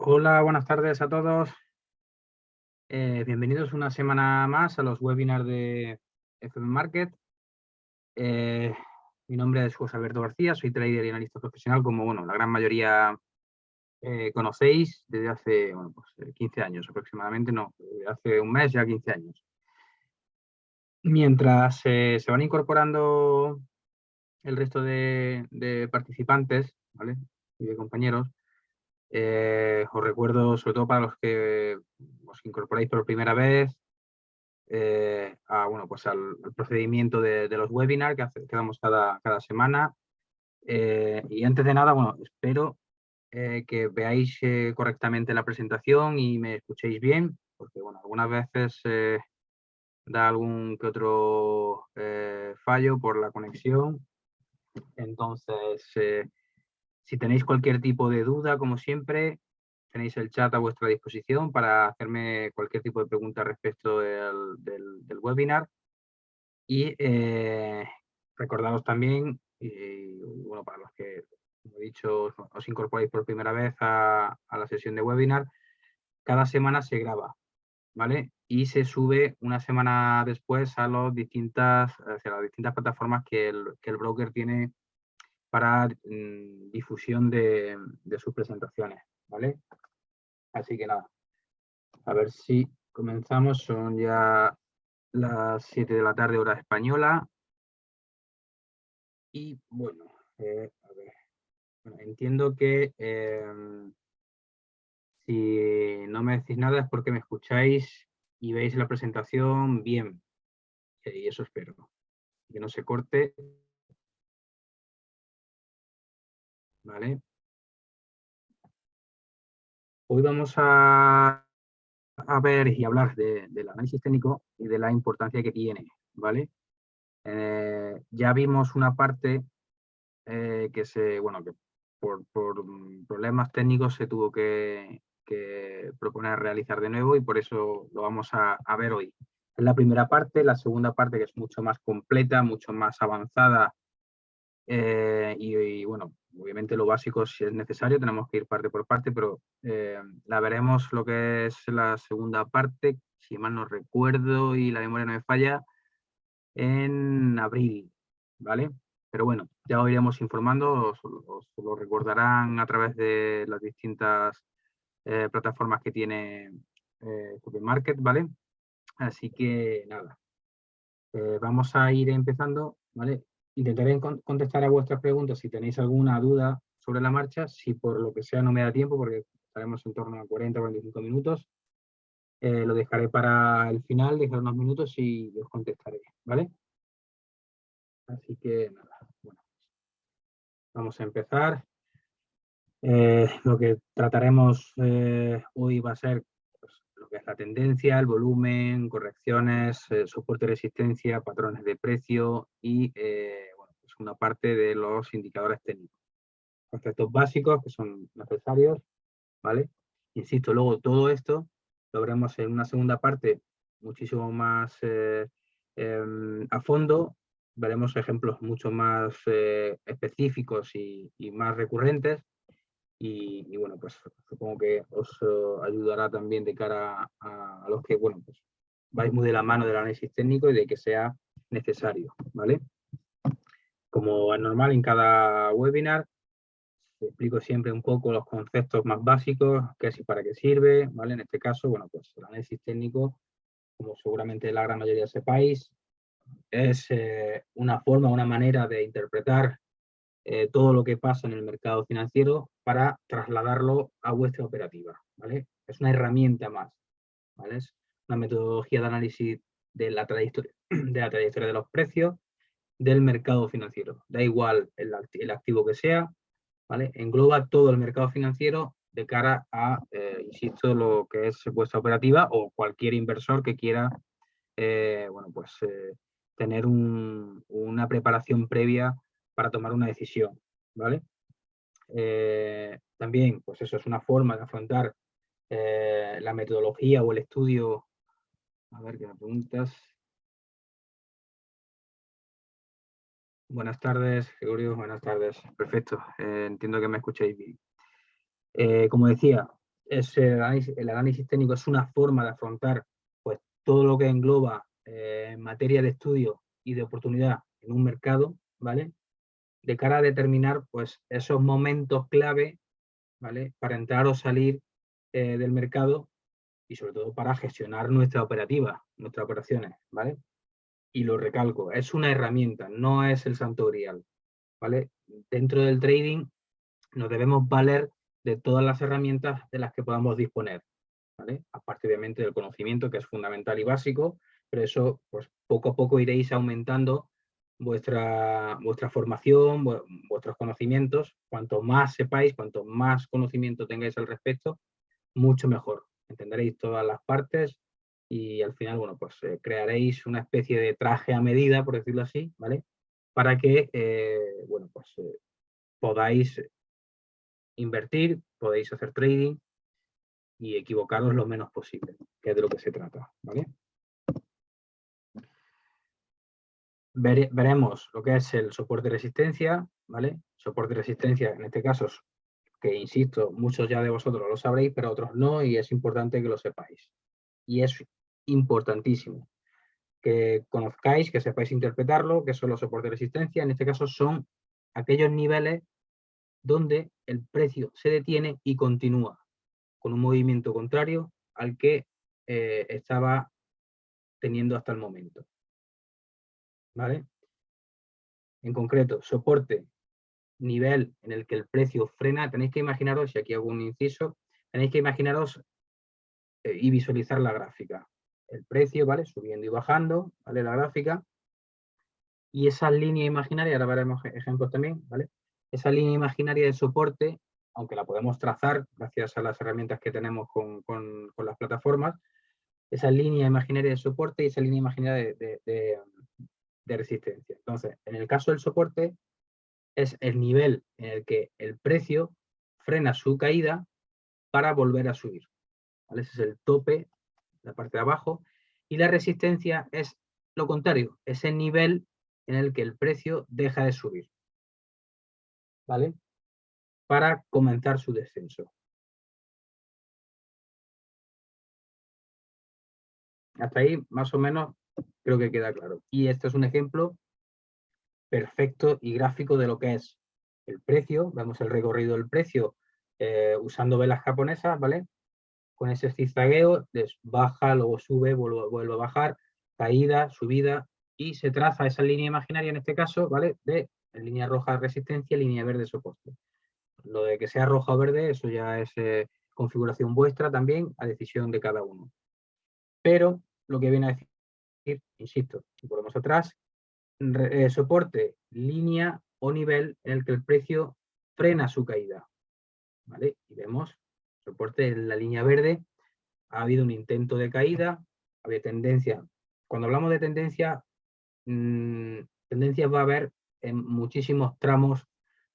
Hola, buenas tardes a todos. Bienvenidos una semana más a los webinars de FM Market. Eh, Mi nombre es José Alberto García, soy trader y analista profesional, como la gran mayoría conocéis desde hace 15 años aproximadamente, no, hace un mes ya 15 años. Mientras se van incorporando el resto de participantes, ¿vale? Y de compañeros, os recuerdo, sobre todo para los que os incorporáis por primera vez, al procedimiento de los webinars que damos cada semana. Y antes de nada, espero que veáis correctamente la presentación y me escuchéis bien, porque algunas veces da algún que otro fallo por la conexión. Entonces, si tenéis cualquier tipo de duda, como siempre, tenéis el chat a vuestra disposición para hacerme cualquier tipo de pregunta respecto del webinar. Y recordaros también, para los que, como he dicho, os incorporáis por primera vez a la sesión de webinar, cada semana se graba, ¿vale? Y se sube una semana después hacia las distintas plataformas que el broker tiene para difusión de sus presentaciones, ¿vale? Así que nada, a ver si comenzamos. Son ya las 7 de la tarde, hora española. Y a ver, entiendo que si no me decís nada es porque me escucháis y veis la presentación bien. Y eso espero, que no se corte, ¿vale? Hoy vamos a ver y hablar del análisis técnico y de la importancia que tiene, ¿vale? Ya vimos una parte que por problemas técnicos se tuvo que proponer realizar de nuevo y por eso lo vamos a ver hoy. Es la primera parte. La segunda parte, que es mucho más completa, mucho más avanzada, obviamente lo básico, si es necesario, tenemos que ir parte por parte, pero la veremos lo que es la segunda parte, si mal no recuerdo y la memoria no me falla, en abril, ¿vale? Pero bueno, ya os iremos informando, os lo recordarán a través de las distintas plataformas que tiene Supermarket, ¿vale? Así que nada, vamos a ir empezando, ¿vale? Intentaré contestar a vuestras preguntas si tenéis alguna duda sobre la marcha. Si por lo que sea no me da tiempo, porque estaremos en torno a 40 o 45 minutos, lo dejaré para el final, dejar unos minutos y os contestaré, ¿vale? Así que nada, bueno, vamos a empezar. Lo que trataremos hoy va a ser pues, lo que es la tendencia, el volumen, correcciones, soporte y resistencia, patrones de precio y pues una parte de los indicadores técnicos. Conceptos básicos que son necesarios, ¿vale? Insisto, luego todo esto lo veremos en una segunda parte muchísimo más a fondo. Veremos ejemplos mucho más específicos y más recurrentes. Y pues supongo que os ayudará también de cara a los que, pues vais muy de la mano del análisis técnico y de que sea necesario, ¿vale? Como es normal en cada webinar, explico siempre un poco los conceptos más básicos, qué es y para qué sirve, ¿vale? En este caso, pues el análisis técnico, como seguramente la gran mayoría sepáis, es una forma, una manera de interpretar todo lo que pasa en el mercado financiero para trasladarlo a vuestra operativa, ¿vale? Es una herramienta más, ¿vale? Es una metodología de análisis de la trayectoria de los precios del mercado financiero. Da igual el activo que sea, ¿vale? Engloba todo el mercado financiero de cara a, insisto, lo que es vuestra operativa o cualquier inversor que quiera, tener una preparación previa para tomar una decisión, ¿vale? También, pues eso es una forma de afrontar la metodología o el estudio. A ver, ¿qué me preguntas? Buenas tardes, Gregorio, buenas tardes. Perfecto, entiendo que me escucháis bien. Como decía, el análisis técnico es una forma de afrontar pues, todo lo que engloba materia de estudio y de oportunidad en un mercado, ¿vale? De cara a determinar pues, esos momentos clave, ¿vale? Para entrar o salir del mercado y sobre todo para gestionar nuestra operativa, nuestras operaciones, ¿vale? Y lo recalco, es una herramienta, no es el santo grial, ¿vale? Dentro del trading nos debemos valer de todas las herramientas de las que podamos disponer, ¿vale? Aparte obviamente del conocimiento que es fundamental y básico, pero eso pues poco a poco iréis aumentando vuestra formación, vuestros conocimientos. Cuanto más sepáis, cuanto más conocimiento tengáis al respecto, mucho mejor. Entenderéis todas las partes y al final, bueno, pues crearéis una especie de traje a medida, por decirlo así, ¿vale? Para que, bueno, pues podáis invertir, podéis hacer trading y equivocaros lo menos posible, que es de lo que se trata, ¿vale? Veremos lo que es el soporte de resistencia, ¿vale? Soporte de resistencia, en este caso, que insisto, muchos ya de vosotros lo sabréis, pero otros no, y es importante que lo sepáis. Y es importantísimo que conozcáis, que sepáis interpretarlo, que son los soportes de resistencia. En este caso son aquellos niveles donde el precio se detiene y continúa con un movimiento contrario al que estaba teniendo hasta el momento. ¿Vale? En concreto, soporte, nivel en el que el precio frena, tenéis que imaginaros, y aquí hago un inciso, tenéis que imaginaros y visualizar la gráfica. El precio, ¿vale? Subiendo y bajando, ¿vale? La gráfica. Y esa línea imaginaria, ahora veremos ejemplos también, ¿vale? Esa línea imaginaria de soporte, aunque la podemos trazar gracias a las herramientas que tenemos con las plataformas, esa línea imaginaria de soporte y esa línea imaginaria de resistencia. Entonces, en el caso del soporte, es el nivel en el que el precio frena su caída para volver a subir, ¿vale? Ese es el tope, la parte de abajo, y la resistencia es lo contrario, es el nivel en el que el precio deja de subir, ¿vale? Para comenzar su descenso. Hasta ahí, más o menos, creo que queda claro. Y este es un ejemplo perfecto y gráfico de lo que es el precio. Vemos el recorrido del precio usando velas japonesas, ¿vale? Con ese zigzagueo, baja, luego sube, vuelve a bajar, caída, subida, y se traza esa línea imaginaria en este caso, ¿vale? De línea roja resistencia, línea verde soporte. Lo de que sea roja o verde, eso ya es configuración vuestra también, a decisión de cada uno. Pero lo que viene a decir, insisto, si volvemos atrás, soporte, línea o nivel en el que el precio frena su caída, ¿vale? Y vemos soporte en la línea verde, ha habido un intento de caída, había tendencia. Cuando hablamos de tendencia, tendencias va a haber en muchísimos tramos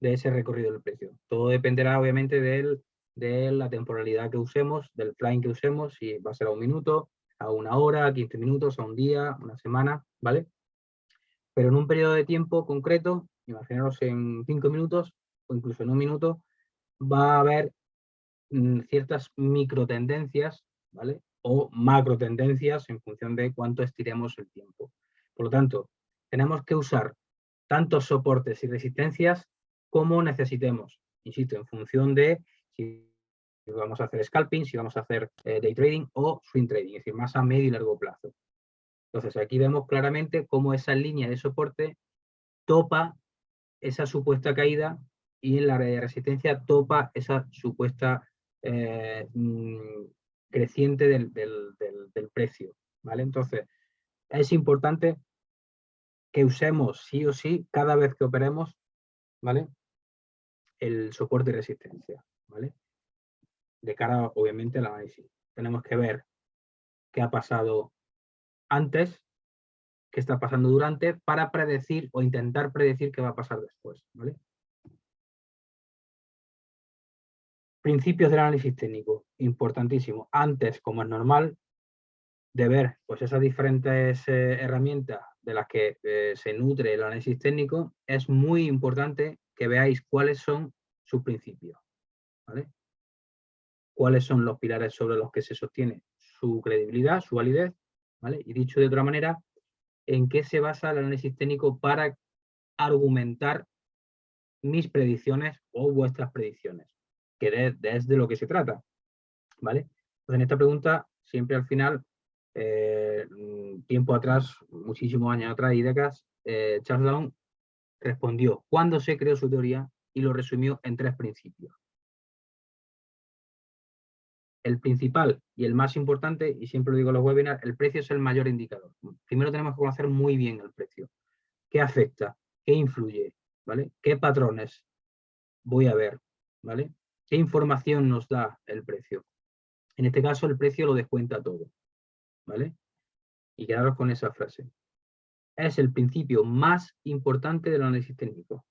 de ese recorrido del precio. Todo dependerá obviamente de la temporalidad que usemos, del flying que usemos, si va a ser a un minuto, a una hora, a 15 minutos, a un día, una semana, ¿vale? Pero en un periodo de tiempo concreto, imaginaros en 5 minutos o incluso en un minuto, va a haber ciertas micro tendencias, ¿vale? O macro tendencias en función de cuánto estiremos el tiempo. Por lo tanto, tenemos que usar tantos soportes y resistencias como necesitemos. Insisto, en función de si vamos a hacer scalping, si vamos a hacer day trading o swing trading, es decir, más a medio y largo plazo. Entonces, aquí vemos claramente cómo esa línea de soporte topa esa supuesta caída y en la resistencia topa esa supuesta creciente del precio, ¿vale? Entonces, es importante que usemos sí o sí, cada vez que operemos, ¿vale? El soporte y resistencia, ¿vale? De cara, obviamente, al análisis. Tenemos que ver qué ha pasado antes, qué está pasando durante, para predecir o intentar predecir qué va a pasar después, ¿vale? Principios del análisis técnico, importantísimo. Antes, como es normal, de ver pues, esas diferentes herramientas de las que se nutre el análisis técnico, es muy importante que veáis cuáles son sus principios, ¿vale? cuáles son los pilares sobre los que se sostiene su credibilidad, su validez, ¿vale? Y dicho de otra manera, en qué se basa el análisis técnico para argumentar mis predicciones o vuestras predicciones, que es de lo que se trata, ¿vale? Pues en esta pregunta, siempre al final, tiempo atrás, muchísimos años atrás y décadas, Charles Down respondió cuándo se creó su teoría y lo resumió en 3 principios. El principal y el más importante, y siempre lo digo en los webinars, el precio es el mayor indicador. Primero tenemos que conocer muy bien el precio. ¿Qué afecta? ¿Qué influye? ¿Vale? ¿Qué patrones voy a ver? ¿Vale? ¿Qué información nos da el precio? En este caso, el precio lo descuenta todo. ¿Vale? Y quedaros con esa frase. Es el principio más importante del análisis técnico.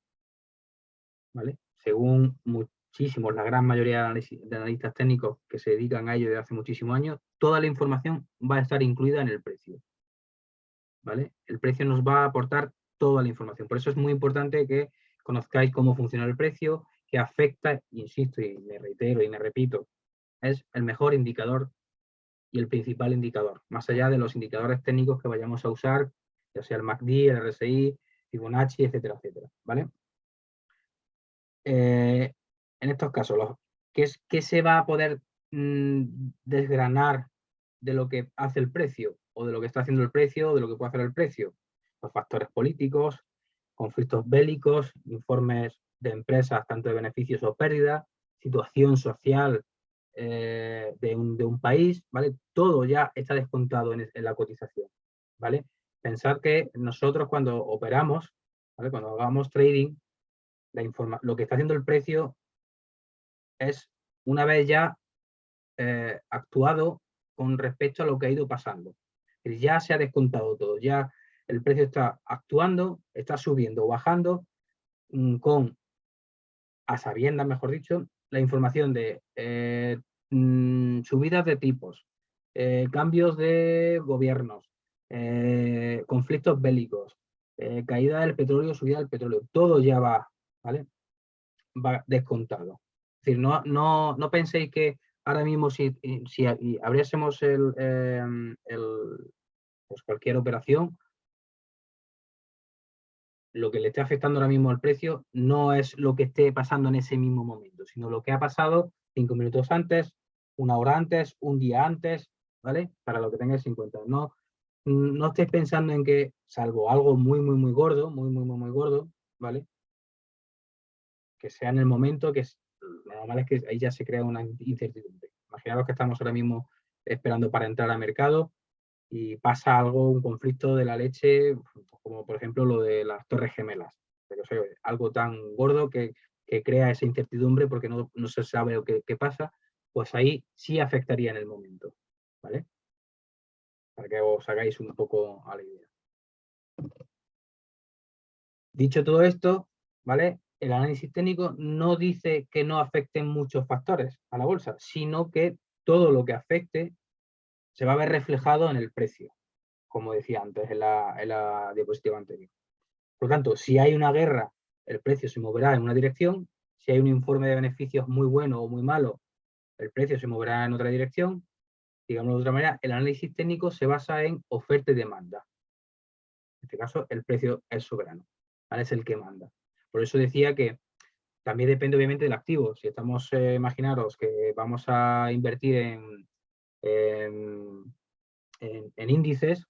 ¿Vale? Según muchísimos, la gran mayoría de analistas técnicos que se dedican a ello desde hace muchísimos años, toda la información va a estar incluida en el precio. ¿Vale? El precio nos va a aportar toda la información. Por eso es muy importante que conozcáis cómo funciona el precio, que afecta, insisto y me reitero y me repito, es el mejor indicador y el principal indicador, más allá de los indicadores técnicos que vayamos a usar, ya sea el MACD, el RSI, Fibonacci, etcétera, etcétera. ¿Vale? En estos casos, ¿qué se va a poder desgranar de lo que hace el precio, o de lo que está haciendo el precio, o de lo que puede hacer el precio? Los factores políticos, conflictos bélicos, informes de empresas, tanto de beneficios o pérdidas, situación social de un país, ¿vale? Todo ya está descontado en la cotización, ¿vale? Pensad que nosotros cuando operamos, ¿vale? Cuando hagamos trading, lo que está haciendo el precio es, una vez ya actuado con respecto a lo que ha ido pasando. Ya se ha descontado todo, ya el precio está actuando, está subiendo o bajando con, a sabiendas, mejor dicho, la información de subidas de tipos, cambios de gobiernos, conflictos bélicos, caída del petróleo, subida del petróleo, todo ya va, ¿vale? Va descontado. Es decir, no penséis que ahora mismo si abriésemos pues cualquier operación, lo que le esté afectando ahora mismo al precio no es lo que esté pasando en ese mismo momento, sino lo que ha pasado 5 minutos antes, 1 hora antes, un día antes, ¿vale? Para lo que tengáis en cuenta. No estéis pensando en que, salvo algo muy gordo, muy gordo, ¿vale? Que sea en el momento, lo normal es que ahí ya se crea una incertidumbre. Imaginaros que estamos ahora mismo esperando para entrar al mercado y pasa algo, un conflicto de la leche, como por ejemplo lo de las Torres Gemelas. Pero, o sea, algo tan gordo que crea esa incertidumbre porque no se sabe qué pasa, pues ahí sí afectaría en el momento, ¿vale? Para que os hagáis un poco a la idea. Dicho todo esto, ¿vale? El análisis técnico no dice que no afecten muchos factores a la bolsa, sino que todo lo que afecte se va a ver reflejado en el precio, como decía antes en la diapositiva anterior. Por lo tanto, si hay una guerra, el precio se moverá en una dirección. Si hay un informe de beneficios muy bueno o muy malo, el precio se moverá en otra dirección. Digamos de otra manera, el análisis técnico se basa en oferta y demanda. En este caso, el precio es soberano, ¿vale? Es el que manda. Por eso decía que también depende obviamente del activo. Si estamos, imaginaros que vamos a invertir en índices,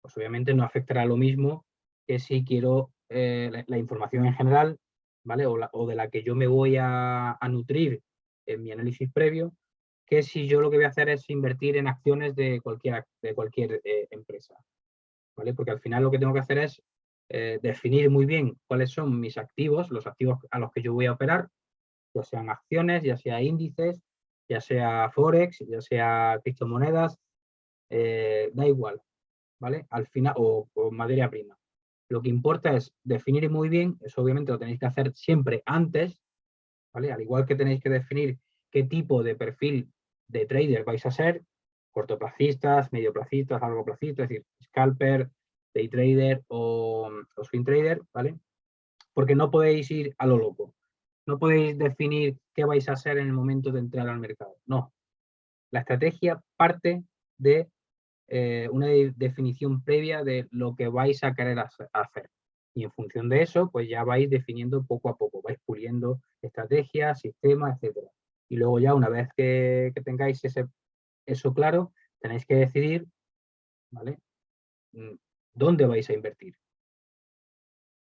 pues obviamente no afectará lo mismo que si quiero la información en general, ¿vale? O de la que yo me voy a nutrir en mi análisis previo, que si yo lo que voy a hacer es invertir en acciones de cualquier empresa, ¿vale? Porque al final lo que tengo que hacer es definir muy bien cuáles son mis activos, los activos a los que yo voy a operar, ya sean acciones, ya sea índices, ya sea Forex, ya sea criptomonedas, da igual, ¿vale? Al final, o materia prima. Lo que importa es definir muy bien, eso obviamente lo tenéis que hacer siempre antes, ¿vale? Al igual que tenéis que definir qué tipo de perfil de trader vais a ser, cortoplacistas, medioplacistas, largoplacistas, es decir, scalper, day trader o swing trader, ¿vale? Porque no podéis ir a lo loco. No podéis definir qué vais a hacer en el momento de entrar al mercado. No. La estrategia parte de una definición previa de lo que vais a querer hacer. Y en función de eso, pues ya vais definiendo poco a poco, vais puliendo estrategias, sistemas, etc. Y luego ya una vez que tengáis eso claro, tenéis que decidir, ¿vale? ¿Dónde vais a invertir?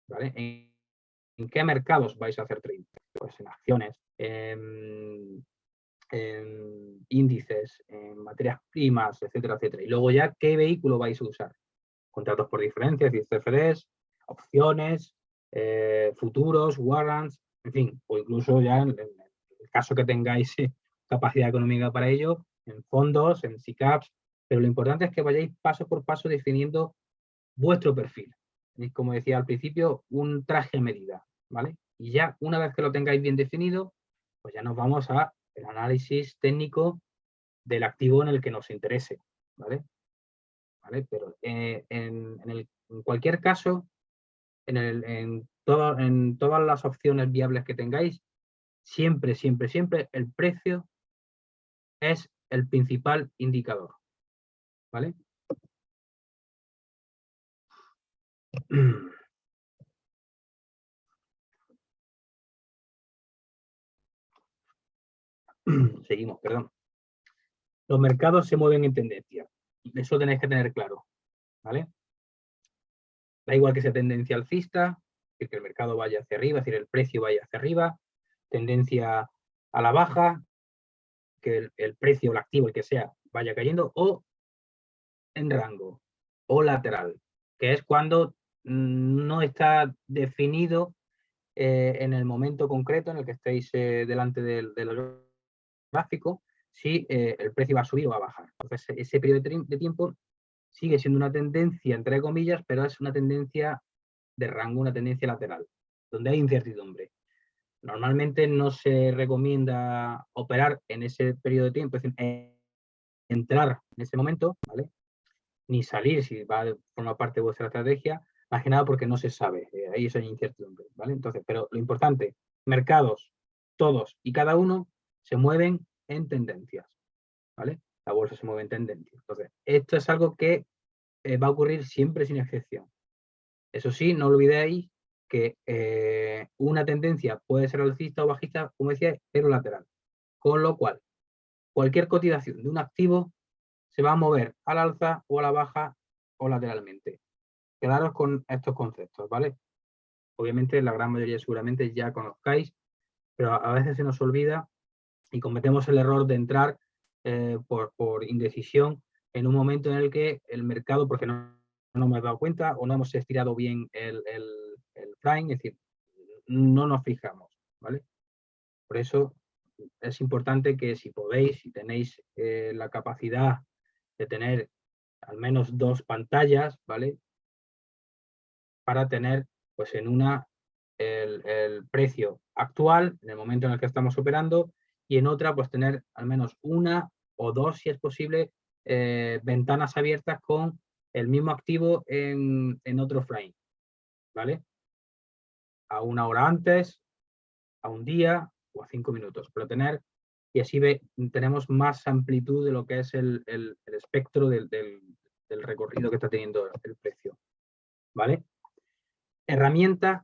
¿Vale? ¿En qué mercados vais a hacer trading? Pues en acciones, en índices, en materias primas, etcétera, etcétera. Y luego ya, ¿qué vehículo vais a usar? Contratos por diferencias, CFDs, opciones, futuros, warrants, en fin, o incluso ya en el caso que tengáis capacidad económica para ello, en fondos, en SICAPs, pero lo importante es que vayáis paso por paso definiendo vuestro perfil. Y como decía al principio, un traje a medida, ¿vale? Y ya una vez que lo tengáis bien definido, pues ya nos vamos al análisis técnico del activo en el que nos interese, ¿vale? ¿Vale? Pero en cualquier caso, en todas las opciones viables que tengáis, siempre, siempre, siempre el precio es el principal indicador, ¿vale? Seguimos, perdón. Los mercados se mueven en tendencia. Eso tenéis que tener claro, ¿vale? Da igual que sea tendencia alcista, es decir, que el mercado vaya hacia arriba, es decir, el precio vaya hacia arriba, tendencia a la baja, que el precio, el activo, el que sea, vaya cayendo, o en rango, o lateral, que es cuando no está definido en el momento concreto en el que estéis delante del gráfico, si el precio va a subir o va a bajar. Entonces, ese periodo de tiempo sigue siendo una tendencia, entre comillas, pero es una tendencia de rango, una tendencia lateral, donde hay incertidumbre. Normalmente no se recomienda operar en ese periodo de tiempo, es decir, entrar en ese momento, ¿vale? Ni salir si va a formar parte de vuestra estrategia, más que nada porque no se sabe, ahí eso hay incertidumbre, ¿vale? Entonces, pero lo importante, mercados, todos y cada uno se mueven en tendencias, ¿vale? La bolsa se mueve en tendencias. Entonces, esto es algo que va a ocurrir siempre sin excepción. Eso sí, no olvidéis que una tendencia puede ser alcista o bajista, como decía, pero lateral. Con lo cual, cualquier cotización de un activo se va a mover al alza o a la baja o lateralmente. Quedaros con estos conceptos, ¿vale? Obviamente la gran mayoría seguramente ya conozcáis, pero a veces se nos olvida y cometemos el error de entrar por indecisión en un momento en el que el mercado, porque no me hemos dado cuenta o no hemos estirado bien el frame, es decir, no nos fijamos, ¿vale? Por eso es importante que si podéis, si tenéis la capacidad de tener al menos dos pantallas, ¿vale? Para tener, pues en una, el precio actual, en el momento en el que estamos operando, y en otra, pues tener al menos una o dos, si es posible, ventanas abiertas con el mismo activo en otro frame, ¿vale? A una hora antes, a un día o a 5 minutos, pero tener, y así tenemos más amplitud de lo que es el espectro del recorrido que está teniendo el precio, ¿vale? Herramienta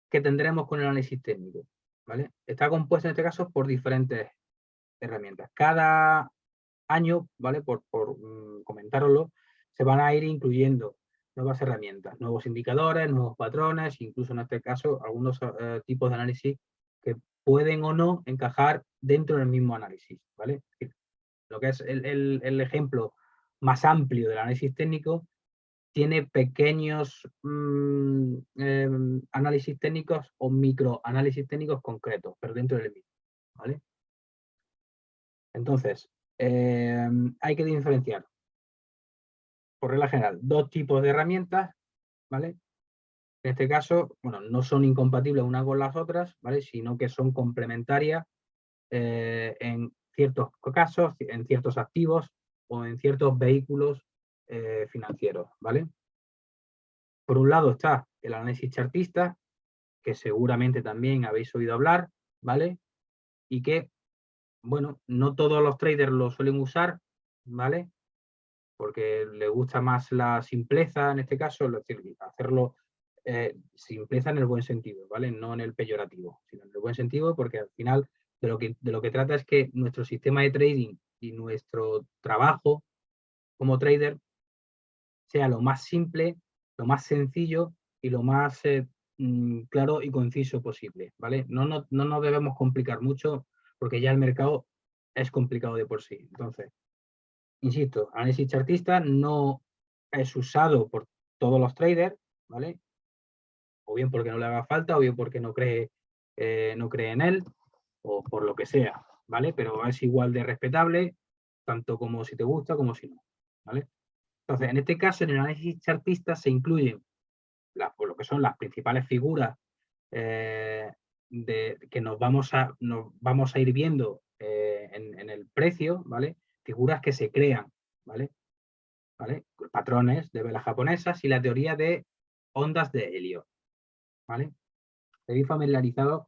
que tendremos con el análisis técnico, ¿vale? Está compuesta en este caso por diferentes herramientas. Cada año, ¿vale? Por comentároslo, se van a ir incluyendo nuevas herramientas, nuevos indicadores, nuevos patrones, incluso en este caso algunos tipos de análisis que pueden o no encajar dentro del mismo análisis, ¿vale? Lo que es el ejemplo más amplio del análisis técnico tiene pequeños análisis técnicos o microanálisis técnicos concretos, pero dentro del mismo, ¿vale? Entonces, hay que diferenciar, por regla general, dos tipos de herramientas, ¿vale? En este caso, bueno, no son incompatibles unas con las otras, ¿vale? Sino que son complementarias en ciertos casos, en ciertos activos o en ciertos vehículos financieros, ¿vale? Por un lado está el análisis chartista, que seguramente también habéis oído hablar, ¿vale? Y que, bueno, no todos los traders lo suelen usar, ¿vale? Porque les gusta más la simpleza en este caso, es decir, hacerlo simpleza en el buen sentido, ¿vale? No en el peyorativo, sino en el buen sentido, porque al final de lo que trata es que nuestro sistema de trading y nuestro trabajo como trader sea lo más simple, lo más sencillo y lo más claro y conciso posible, ¿vale? No nos debemos complicar mucho porque ya el mercado es complicado de por sí. Entonces, insisto, análisis chartista no es usado por todos los traders, ¿vale? O bien porque no le haga falta, o bien porque no cree en él, o por lo que sea, ¿vale? Pero es igual de respetable, tanto como si te gusta como si no, ¿vale? Entonces, en este caso, en el análisis chartista se incluyen lo que son las principales figuras que nos vamos a ir viendo en el precio, ¿vale? Figuras que se crean, ¿vale? Patrones de velas japonesas y la teoría de ondas de helio, ¿vale? Debéis familiarizaros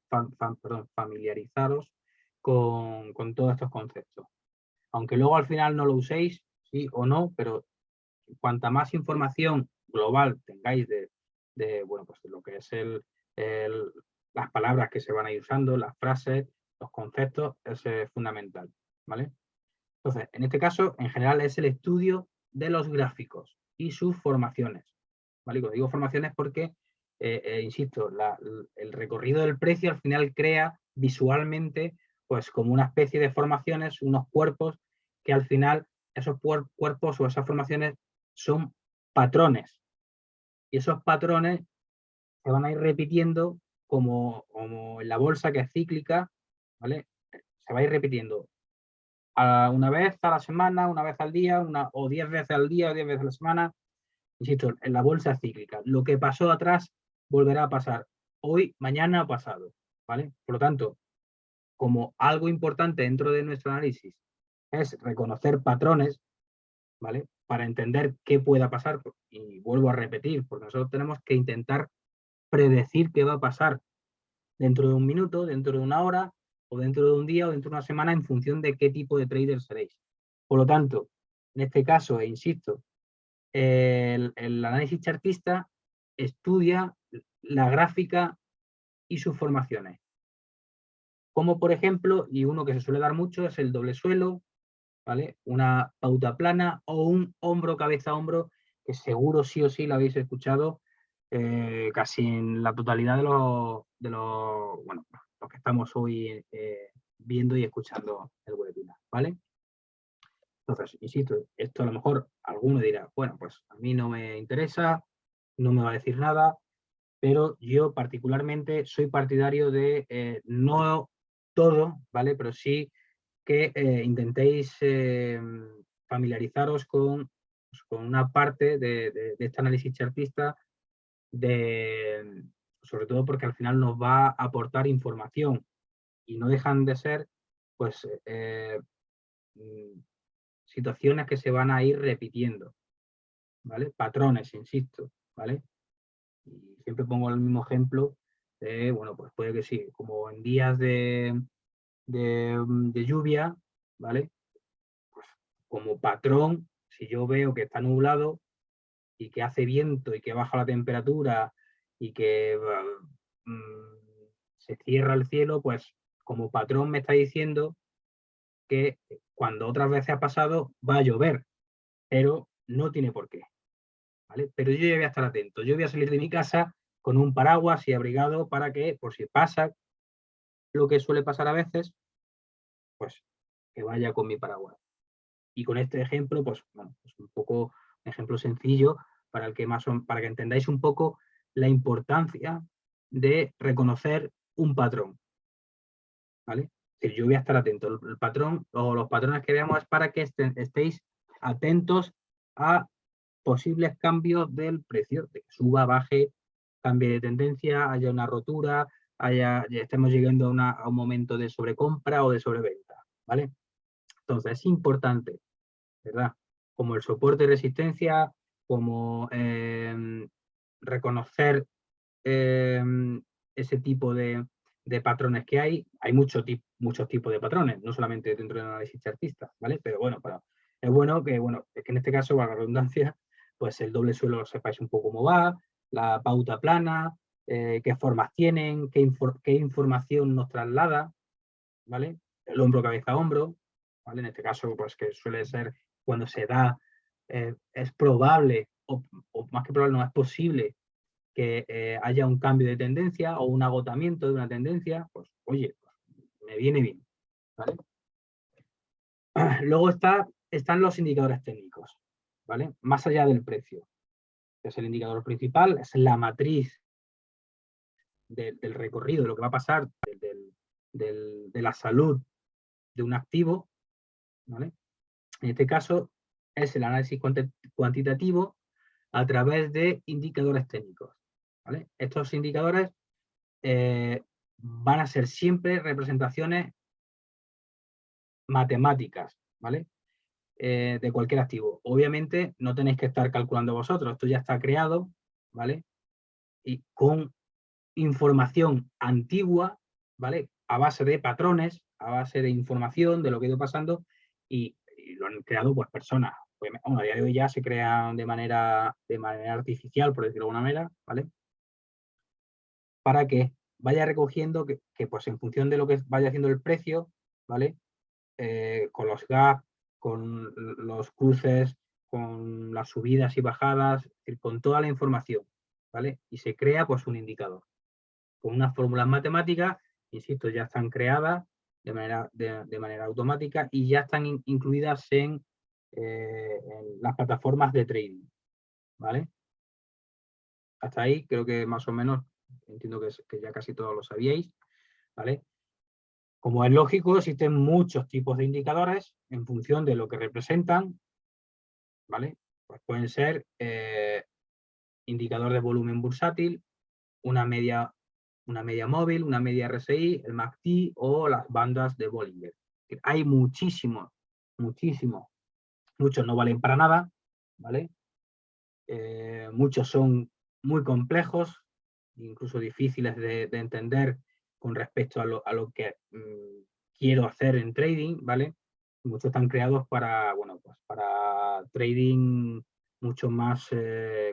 con todos estos conceptos. Aunque luego al final no lo uséis, sí o no, pero cuanta más información global tengáis bueno, pues de lo que es las palabras que se van a ir usando, las frases, los conceptos, es fundamental, ¿vale? Entonces, en este caso, en general, es el estudio de los gráficos y sus formaciones, ¿vale? Y cuando digo formaciones porque, insisto, el recorrido del precio al final crea visualmente, pues como una especie de formaciones, unos cuerpos que al final esos cuerpos o esas formaciones son patrones. Y esos patrones se van a ir repitiendo como en la bolsa que es cíclica, ¿vale? Se va a ir repitiendo una vez a la semana, una vez al día, o 10 veces al día, o 10 veces a la semana. Insisto, en la bolsa cíclica. Lo que pasó atrás volverá a pasar hoy, mañana o pasado, ¿vale? Por lo tanto, como algo importante dentro de nuestro análisis es reconocer patrones, ¿vale? Para entender qué pueda pasar, y vuelvo a repetir, porque nosotros tenemos que intentar predecir qué va a pasar dentro de un minuto, dentro de una hora, o dentro de un día, o dentro de una semana, en función de qué tipo de trader seréis. Por lo tanto, en este caso, e insisto, el análisis chartista estudia la gráfica y sus formaciones. Como por ejemplo, y uno que se suele dar mucho, es el doble suelo, ¿vale? Una pauta plana o un hombro, cabeza, hombro, que seguro sí o sí lo habéis escuchado casi en la totalidad bueno, los que estamos hoy viendo y escuchando el webinar, ¿vale? Entonces, insisto, esto a lo mejor alguno dirá, bueno, pues a mí no me interesa, no me va a decir nada, pero yo particularmente soy partidario de no todo, ¿vale? Pero sí que intentéis familiarizaros con una parte de este análisis chartista, sobre todo porque al final nos va a aportar información y no dejan de ser pues situaciones que se van a ir repitiendo, ¿vale? Patrones, insisto, ¿vale? Y siempre pongo el mismo ejemplo bueno, pues puede que sí, como en días de lluvia, ¿vale? Pues como patrón, si yo veo que está nublado y que hace viento y que baja la temperatura y que se cierra el cielo, pues como patrón me está diciendo que cuando otras veces ha pasado va a llover, pero no tiene por qué, ¿vale? Pero yo ya voy a estar atento, yo voy a salir de mi casa con un paraguas y abrigado para que, por si pasa lo que suele pasar a veces, pues que vaya con mi paraguas. Y con este ejemplo, pues, bueno, pues un poco un ejemplo sencillo para que entendáis un poco la importancia de reconocer un patrón, ¿vale? Es decir, yo voy a estar atento. El patrón o los patrones que veamos es para que estéis atentos a posibles cambios del precio, de que suba, baje, cambie de tendencia, haya una rotura, ya estemos llegando a un momento de sobrecompra o de sobreventa, ¿vale? Entonces es importante, ¿verdad? Como el soporte y resistencia, como reconocer ese tipo de patrones que hay muchos tipos de patrones, no solamente dentro del análisis chartista, ¿vale? Pero bueno, es bueno que en este caso, valga la redundancia, pues el doble suelo lo sepáis un poco cómo va, la pauta plana, qué formas tienen, qué información nos traslada, ¿vale? El hombro, cabeza, hombro, ¿vale? En este caso, pues que suele ser cuando se da, es probable, o más que probable, no es posible que haya un cambio de tendencia o un agotamiento de una tendencia, pues oye, me viene bien, ¿vale? Luego están los indicadores técnicos, ¿vale? Más allá del precio, que es el indicador principal, es la matriz del recorrido, de lo que va a pasar, de la salud de un activo, ¿vale? En este caso es el análisis cuantitativo a través de indicadores técnicos, ¿vale? Estos indicadores van a ser siempre representaciones matemáticas, ¿vale? De cualquier activo. Obviamente no tenéis que estar calculando vosotros, esto ya está creado, ¿vale? Y con información antigua, ¿vale? A base de patrones, a base de información de lo que ha ido pasando y lo han creado pues personas. Bueno, a día de hoy ya se crean de manera artificial, por decirlo de alguna manera, ¿vale? Para que vaya recogiendo que pues en función de lo que vaya haciendo el precio, ¿vale? Con los gaps, con los cruces, con las subidas y bajadas, es decir, con toda la información, ¿vale? Y se crea pues un indicador. Con unas fórmulas matemáticas, insisto, ya están creadas de manera automática y ya están incluidas en las plataformas de trading, ¿vale? Hasta ahí creo que más o menos, entiendo que ya casi todos lo sabíais, ¿vale? Como es lógico, existen muchos tipos de indicadores en función de lo que representan, ¿vale? Pues pueden ser indicador de volumen bursátil, una media móvil, una media RSI, el MACD o las bandas de Bollinger. Hay muchísimos, muchos no valen para nada, ¿vale? Muchos son muy complejos, incluso difíciles de entender con respecto a lo que quiero hacer en trading, ¿vale? Muchos están creados para, bueno, pues para trading mucho más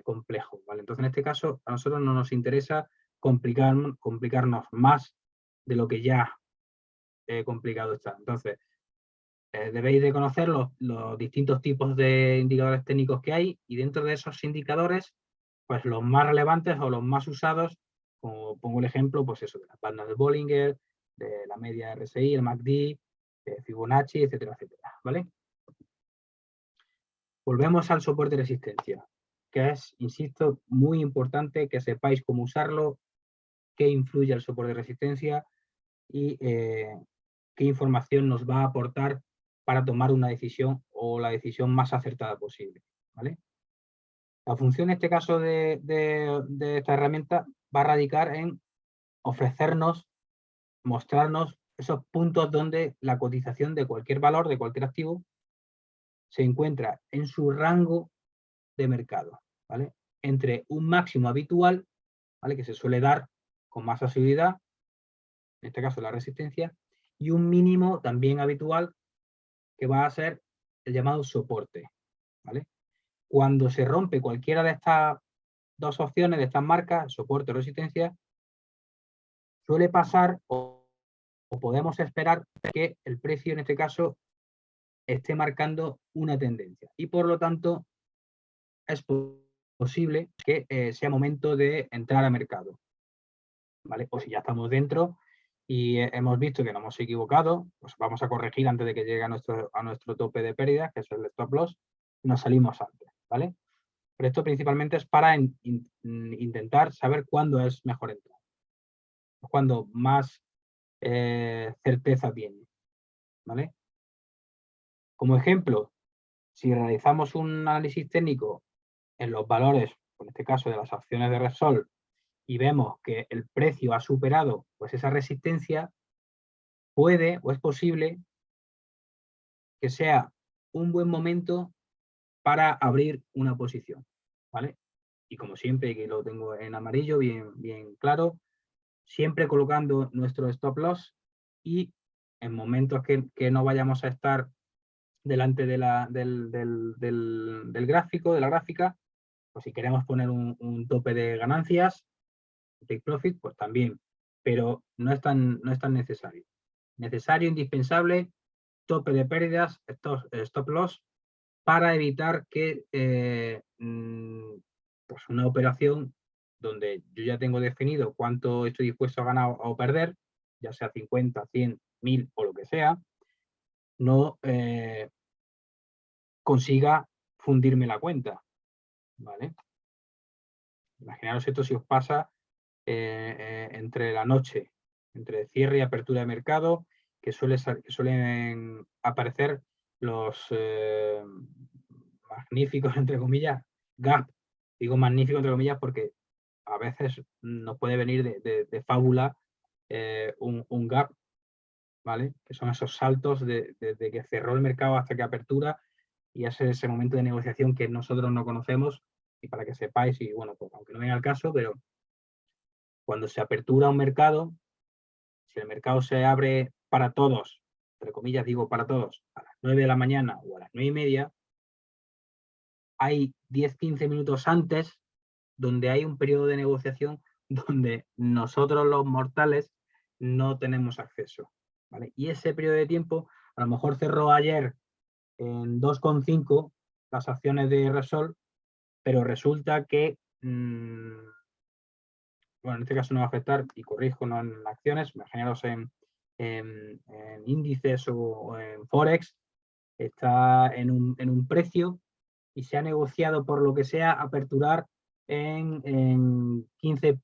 complejo, ¿vale? Entonces, en este caso, a nosotros no nos interesa complicarnos más de lo que ya complicado está. Entonces, debéis de conocer los distintos tipos de indicadores técnicos que hay y dentro de esos indicadores, pues los más relevantes o los más usados, como pongo el ejemplo, pues eso, de las bandas de Bollinger, de la media RSI, el MACD, Fibonacci, etcétera, etcétera, ¿vale? Volvemos al soporte de resistencia, que es, insisto, muy importante que sepáis cómo usarlo, qué influye el soporte de resistencia y qué información nos va a aportar para tomar una decisión o la decisión más acertada posible, ¿vale? La función en este caso de esta herramienta va a radicar en ofrecernos, mostrarnos esos puntos donde la cotización de cualquier valor, de cualquier activo, se encuentra en su rango de mercado, ¿vale? Entre un máximo habitual, ¿vale? Que se suele dar con más asiduidad, en este caso la resistencia, y un mínimo también habitual que va a ser el llamado soporte, ¿vale? Cuando se rompe cualquiera de estas dos opciones, de estas marcas, soporte o resistencia, suele pasar o podemos esperar que el precio en este caso esté marcando una tendencia y por lo tanto es posible que sea momento de entrar a mercado, ¿vale? O si ya estamos dentro y hemos visto que nos hemos equivocado, pues vamos a corregir antes de que llegue a nuestro tope de pérdidas, que es el stop loss, y nos salimos antes, ¿vale? Pero esto principalmente es para intentar saber cuándo es mejor entrar, cuándo más certeza tiene, ¿vale? Como ejemplo, si realizamos un análisis técnico en los valores, en este caso de las acciones de Repsol, y vemos que el precio ha superado pues esa resistencia, puede o es posible que sea un buen momento para abrir una posición, ¿vale? Y como siempre, que lo tengo en amarillo, bien claro, siempre colocando nuestro stop loss y en momentos que no vayamos a estar delante de del gráfico, de la gráfica, pues si queremos poner un tope de ganancias, take profit, pues también, pero no es tan necesario. Necesario, indispensable, tope de pérdidas, stop loss, para evitar que pues una operación donde yo ya tengo definido cuánto estoy dispuesto a ganar o perder, ya sea 50, 100, 1000 o lo que sea, no consiga fundirme la cuenta, ¿vale? Imaginaros esto si os pasa entre la noche, entre cierre y apertura de mercado, que suelen aparecer los magníficos, entre comillas, gap. Digo magnífico, entre comillas, porque a veces nos puede venir de fábula un gap, ¿vale? Que son esos saltos desde que cerró el mercado hasta que apertura, y ese momento de negociación que nosotros no conocemos, y para que sepáis, y bueno, pues aunque no venga el caso, pero cuando se apertura un mercado, si el mercado se abre para todos, entre comillas digo para todos, a las 9 de la mañana o a las 9:30, hay 10-15 minutos antes donde hay un periodo de negociación donde nosotros los mortales no tenemos acceso, ¿vale? Y ese periodo de tiempo, a lo mejor cerró ayer en 2,5 las acciones de Repsol, pero resulta que bueno, en este caso no va a afectar, y corrijo, no en acciones, imaginaros en índices o en Forex, está en un precio y se ha negociado por lo que sea aperturar en 15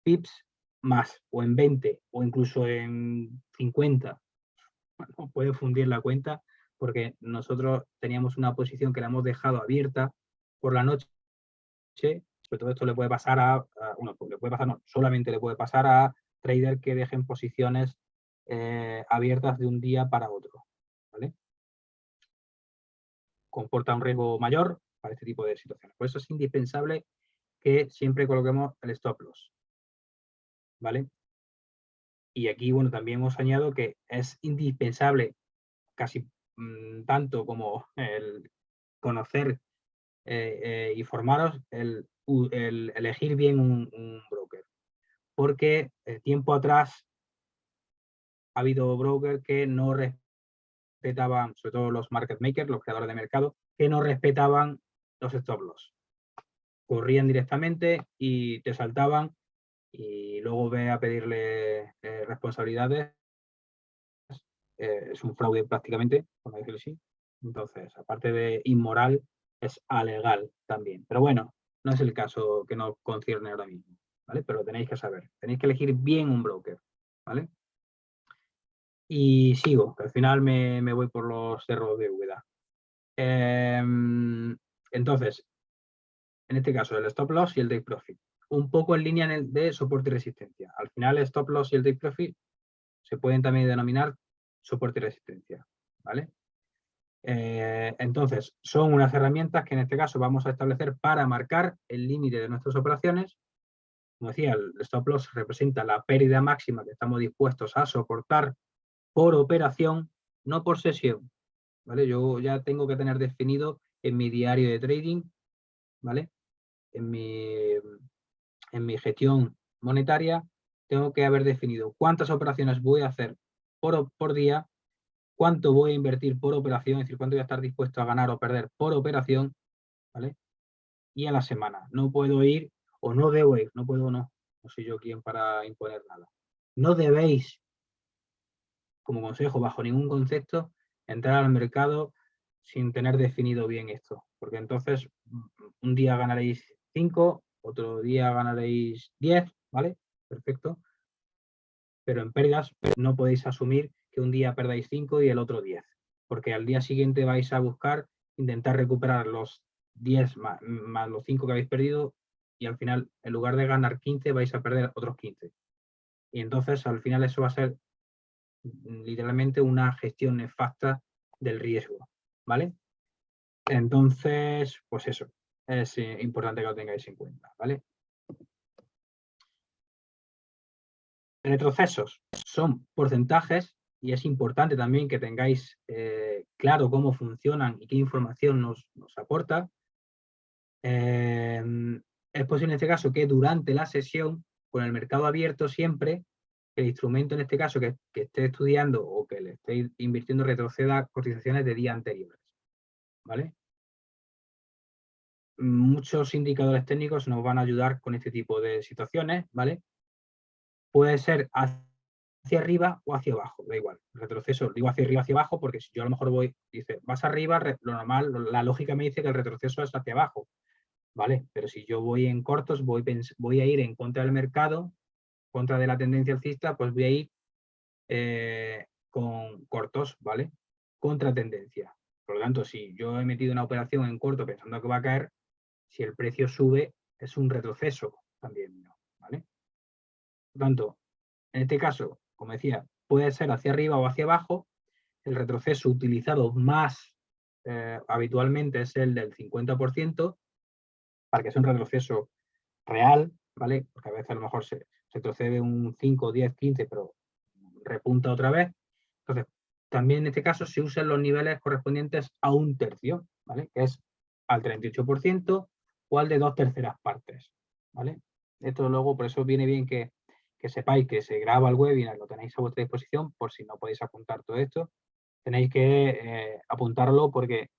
pips más, o en 20, o incluso en 50. Bueno, puede fundir la cuenta porque nosotros teníamos una posición que la hemos dejado abierta por la noche. Sobre todo esto le puede pasar bueno, le puede pasar, no, solamente le puede pasar a traders que dejen posiciones abiertas de un día para otro, ¿vale? Comporta un riesgo mayor para este tipo de situaciones. Por eso es indispensable que siempre coloquemos el stop loss, ¿vale? Y aquí, bueno, también hemos añadido que es indispensable casi tanto como el conocer y formaros, el elegir bien un broker. Porque tiempo atrás ha habido brokers que no respetaban, sobre todo los market makers, los creadores de mercado, que no respetaban los stop loss. Corrían directamente y te saltaban, y luego ve a pedirle responsabilidades. Es un fraude prácticamente, por decirlo así. Entonces, aparte de inmoral, es alegal también. Pero bueno, no es el caso que nos concierne ahora mismo, ¿vale? Pero lo tenéis que saber. Tenéis que elegir bien un broker, ¿vale? Y sigo, que al final me voy por los cerros de Úbeda. Entonces, en este caso, el stop loss y el take profit. Un poco en línea de soporte y resistencia. Al final, el stop loss y el take profit se pueden también denominar soporte y resistencia, ¿vale? Entonces, son unas herramientas que en este caso vamos a establecer para marcar el límite de nuestras operaciones. Como decía, el stop loss representa la pérdida máxima que estamos dispuestos a soportar por operación, no por sesión, ¿vale? Yo ya tengo que tener definido en mi diario de trading, ¿vale? En mi gestión monetaria, tengo que haber definido cuántas operaciones voy a hacer por día, cuánto voy a invertir por operación, es decir, cuánto voy a estar dispuesto a ganar o perder por operación, ¿vale? Y a la semana. No puedo ir, o no debo ir, no puedo, no soy yo quien para imponer nada. No debéis, como consejo, bajo ningún concepto, entrar al mercado sin tener definido bien esto, porque entonces un día ganaréis 5, otro día ganaréis 10, ¿vale? Perfecto. Pero en pérdidas no podéis asumir que un día perdáis 5 y el otro 10, porque al día siguiente vais a buscar intentar recuperar los 10 más los 5 que habéis perdido, y al final, en lugar de ganar 15, vais a perder otros 15. Y entonces, al final, eso va a ser literalmente una gestión nefasta del riesgo, ¿vale? Entonces, pues eso, es importante que lo tengáis en cuenta, ¿vale? Retrocesos son porcentajes y es importante también que tengáis claro cómo funcionan y qué información nos aporta. Es posible en este caso que durante la sesión, con el mercado abierto siempre, el instrumento en este caso que esté estudiando o que le esté invirtiendo retroceda cotizaciones de días anteriores, ¿vale? Muchos indicadores técnicos nos van a ayudar con este tipo de situaciones, ¿vale? Puede ser hacia arriba o hacia abajo, da igual. Retroceso, digo hacia arriba, hacia abajo, porque si yo a lo mejor voy, dice, vas arriba, lo normal, la lógica me dice que el retroceso es hacia abajo, ¿vale? Pero si yo voy en cortos, voy a ir en contra del mercado, contra de la tendencia alcista, pues voy a ir con cortos, ¿vale? Contra tendencia. Por lo tanto, si yo he metido una operación en corto pensando que va a caer, si el precio sube, es un retroceso también, ¿vale? Por lo tanto, en este caso, como decía, puede ser hacia arriba o hacia abajo. El retroceso utilizado más habitualmente es el del 50%, para que sea un retroceso real, ¿vale? Porque a veces a lo mejor se retrocede un 5, 10, 15, pero repunta otra vez. Entonces, también en este caso se usan los niveles correspondientes a un tercio, ¿vale? Que es al 38% o al de 2/3 partes, ¿vale? Esto luego, por eso viene bien que sepáis que se graba el webinar, lo tenéis a vuestra disposición, por si no podéis apuntar todo esto. Tenéis que apuntarlo porque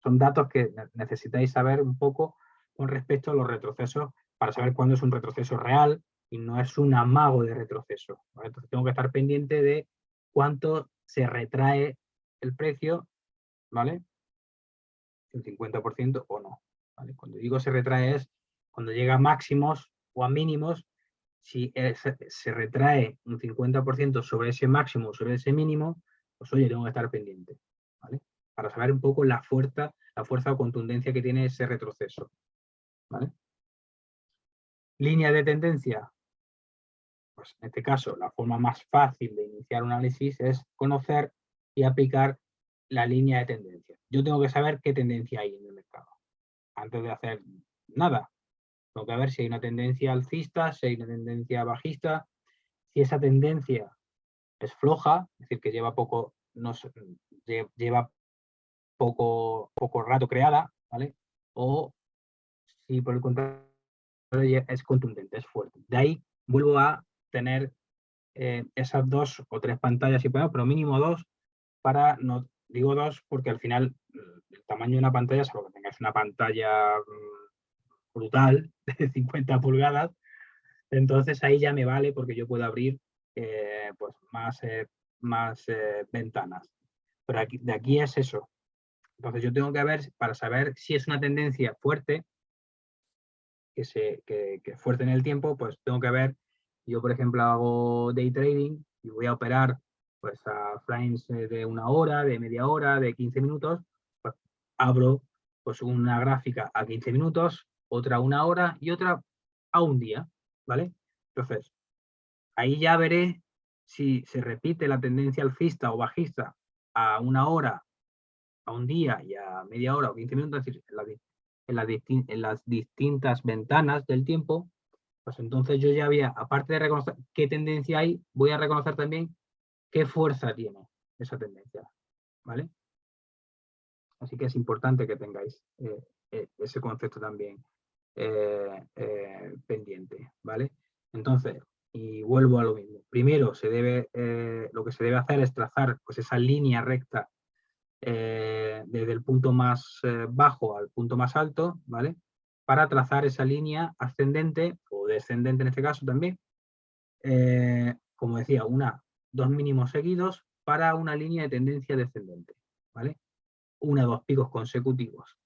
son datos que necesitáis saber un poco con respecto a los retrocesos para saber cuándo es un retroceso real y no es un amago de retroceso, ¿vale? Entonces tengo que estar pendiente de cuánto se retrae el precio, ¿vale? El 50% o no, ¿vale? Cuando digo se retrae es cuando llega a máximos o a mínimos. Si se retrae un 50% sobre ese máximo, sobre ese mínimo, pues oye, tengo que estar pendiente, ¿vale? Para saber un poco la fuerza o contundencia que tiene ese retroceso, ¿vale? Línea de tendencia. Pues en este caso, la forma más fácil de iniciar un análisis es conocer y aplicar la línea de tendencia. Yo tengo que saber qué tendencia hay en el mercado antes de hacer nada. Tengo que ver si hay una tendencia alcista, si hay una tendencia bajista, si esa tendencia es floja, es decir, que lleva poco, lleva poco rato creada, ¿vale? O si por el contrario es contundente, es fuerte. De ahí vuelvo a tener esas 2 o 3 pantallas, si podemos, pero mínimo 2, para, no digo 2 porque al final el tamaño de una pantalla, salvo que tengáis una pantalla brutal de 50 pulgadas, entonces ahí ya me vale porque yo puedo abrir pues más ventanas. Pero de aquí es eso. Entonces yo tengo que ver, para saber si es una tendencia fuerte, que fuerte en el tiempo, pues tengo que ver, yo por ejemplo hago day trading y voy a operar pues a frames de 1 hora, de media hora, de 15 minutos, pues abro pues una gráfica a 15 minutos, otra a 1 hora y otra a un día, ¿vale? Entonces, ahí ya veré si se repite la tendencia alcista o bajista a 1 hora, a un día y a media hora o 15 minutos, es decir, en las distintas ventanas del tiempo, pues entonces yo ya había, aparte de reconocer qué tendencia hay, voy a reconocer también qué fuerza tiene esa tendencia, ¿vale? Así que es importante que tengáis ese concepto también pendiente, ¿vale? Entonces, y vuelvo a lo mismo. Primero, lo que se debe hacer es trazar pues, esa línea recta desde el punto más bajo al punto más alto, ¿vale? Para trazar esa línea ascendente o descendente en este caso también, como decía, 2 mínimos seguidos para una línea de tendencia descendente, ¿vale? 2 picos consecutivos.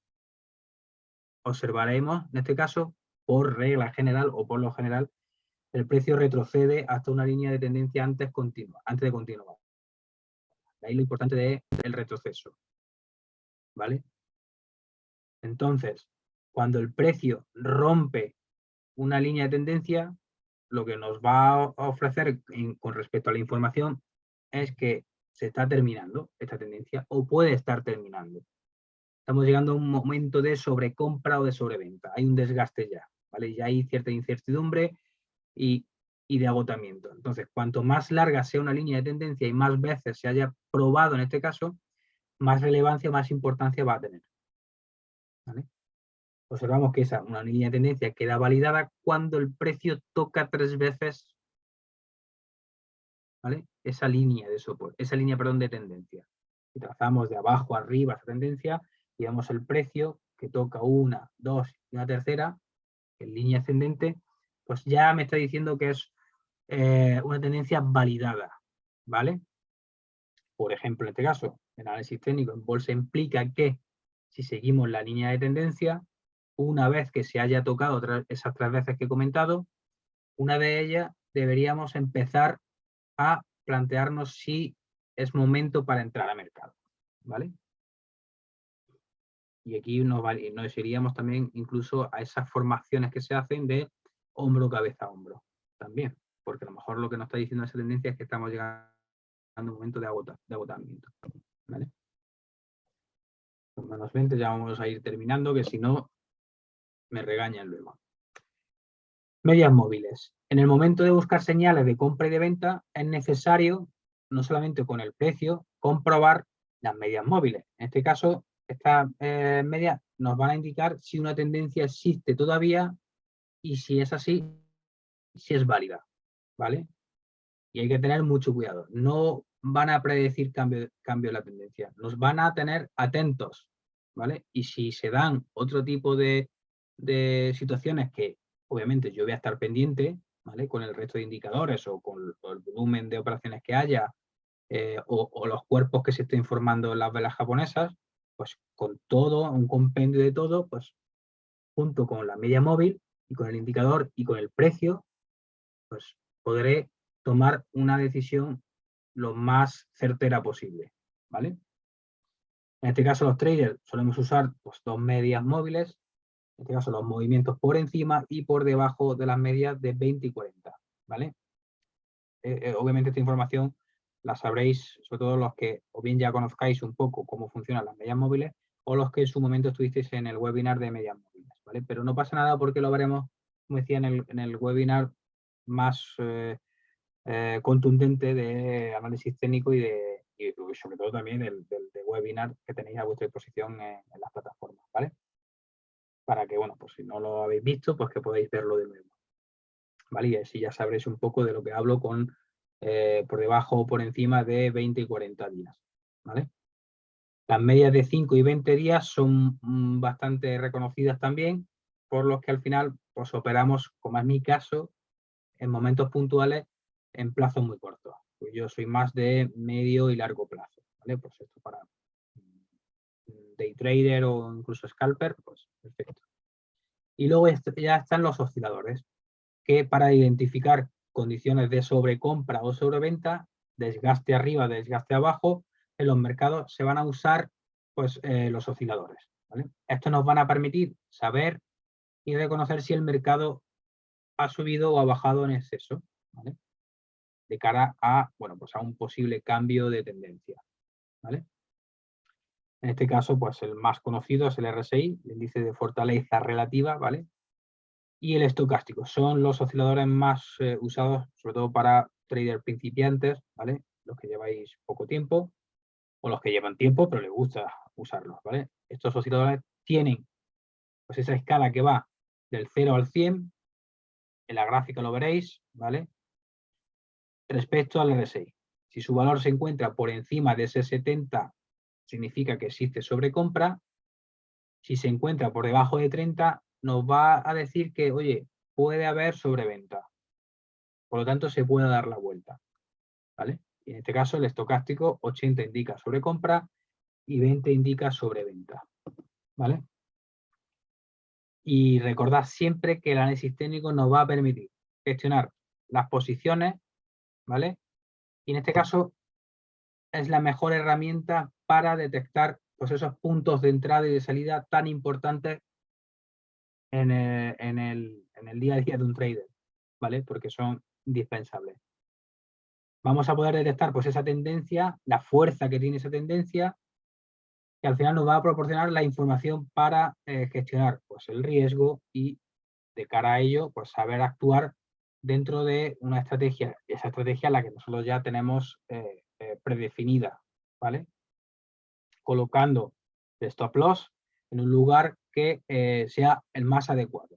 Observaremos, en este caso, por regla general o por lo general, el precio retrocede hasta una línea de tendencia antes de continuar. De ahí lo importante del retroceso, ¿vale? Entonces, cuando el precio rompe una línea de tendencia, lo que nos va a ofrecer con respecto a la información es que se está terminando esta tendencia o puede estar terminando. Estamos llegando a un momento de sobrecompra o de sobreventa. Hay un desgaste ya, ¿vale? Ya hay cierta incertidumbre y y de agotamiento. Entonces, cuanto más larga sea una línea de tendencia y más veces se haya probado en este caso, más relevancia, más importancia va a tener. ¿Vale? Observamos que una línea de tendencia queda validada cuando el precio toca 3 veces, ¿vale? Esa línea de soporte, de tendencia. Y trazamos de abajo a arriba esa tendencia y vemos el precio que toca una, dos y una tercera, en línea ascendente, pues ya me está diciendo que es una tendencia validada, ¿vale? Por ejemplo, en este caso, el análisis técnico en bolsa implica que si seguimos la línea de tendencia, una vez que se haya tocado esas 3 veces que he comentado, una de ellas deberíamos empezar a plantearnos si es momento para entrar a mercado, ¿vale? Y aquí nos iríamos también incluso a esas formaciones que se hacen de hombro, cabeza, hombro, también, porque a lo mejor lo que nos está diciendo esa tendencia es que estamos llegando a un momento de agotamiento, ¿vale? Con menos 20 ya vamos a ir terminando, que si no, me regañan luego. Medias móviles. En el momento de buscar señales de compra y de venta, es necesario, no solamente con el precio, comprobar las medias móviles. En este caso, estas medias nos van a indicar si una tendencia existe todavía y si es así, si es válida, ¿vale? Y hay que tener mucho cuidado. No van a predecir cambio de la tendencia. Nos van a tener atentos, ¿vale? Y si se dan otro tipo de situaciones que obviamente yo voy a estar pendiente, ¿vale? Con el resto de indicadores o con el volumen de operaciones que haya o los cuerpos que se estén formando en las velas japonesas, pues con todo, un compendio de todo, pues junto con la media móvil y con el indicador y con el precio, pues podré tomar una decisión lo más certera posible, ¿vale? En este caso los traders solemos usar pues, 2 medias móviles, en este caso los movimientos por encima y por debajo de las medias de 20 y 40, ¿vale? Obviamente esta información la sabréis, sobre todo los que o bien ya conozcáis un poco cómo funcionan las medias móviles o los que en su momento estuvisteis en el webinar de medias móviles, ¿vale? Pero no pasa nada porque lo veremos, como decía, en el webinar más contundente de análisis técnico y sobre todo también de webinar que tenéis a vuestra disposición en las plataformas, ¿vale? Para que, bueno, pues si no lo habéis visto, pues que podáis verlo de nuevo, ¿vale? Y así ya sabréis un poco de lo que hablo con por debajo o por encima de 20 y 40 días, ¿vale? Las medias de 5 y 20 días son bastante reconocidas también, por los que al final pues operamos, como es mi caso, en momentos puntuales en plazos muy cortos. Pues yo soy más de medio y largo plazo, ¿vale? Pues esto para day trader o incluso scalper, pues perfecto. Y luego ya están los osciladores, que para identificar condiciones de sobrecompra o sobreventa, desgaste arriba, desgaste abajo, en los mercados se van a usar pues, los osciladores, ¿vale? Estos nos van a permitir saber y reconocer si el mercado ha subido o ha bajado en exceso, ¿vale? De cara a, bueno, pues a un posible cambio de tendencia, ¿vale? En este caso, pues el más conocido es el RSI, el índice de fortaleza relativa, ¿vale? Y el estocástico. Son los osciladores más usados, sobre todo para traders principiantes, ¿vale? Los que lleváis poco tiempo o los que llevan tiempo pero les gusta usarlos, ¿vale? Estos osciladores tienen pues esa escala que va del 0 al 100, en la gráfica lo veréis, ¿vale? Respecto al RSI. Si su valor se encuentra por encima de ese 70, significa que existe sobrecompra. Si se encuentra por debajo de 30, nos va a decir que, oye, puede haber sobreventa. Por lo tanto, se puede dar la vuelta, ¿vale? Y en este caso, el estocástico 80 indica sobrecompra y 20 indica sobreventa, ¿vale? Y recordad siempre que el análisis técnico nos va a permitir gestionar las posiciones, ¿vale? Y en este caso, es la mejor herramienta para detectar pues, esos puntos de entrada y de salida tan importantes en el día a día de un trader, ¿vale? Porque son indispensables. Vamos a poder detectar pues, esa tendencia, la fuerza que tiene esa tendencia, que al final nos va a proporcionar la información para gestionar pues, el riesgo y de cara a ello, pues saber actuar dentro de una estrategia, esa estrategia la que nosotros ya tenemos predefinida, ¿vale? Colocando el stop loss en un lugar que sea el más adecuado,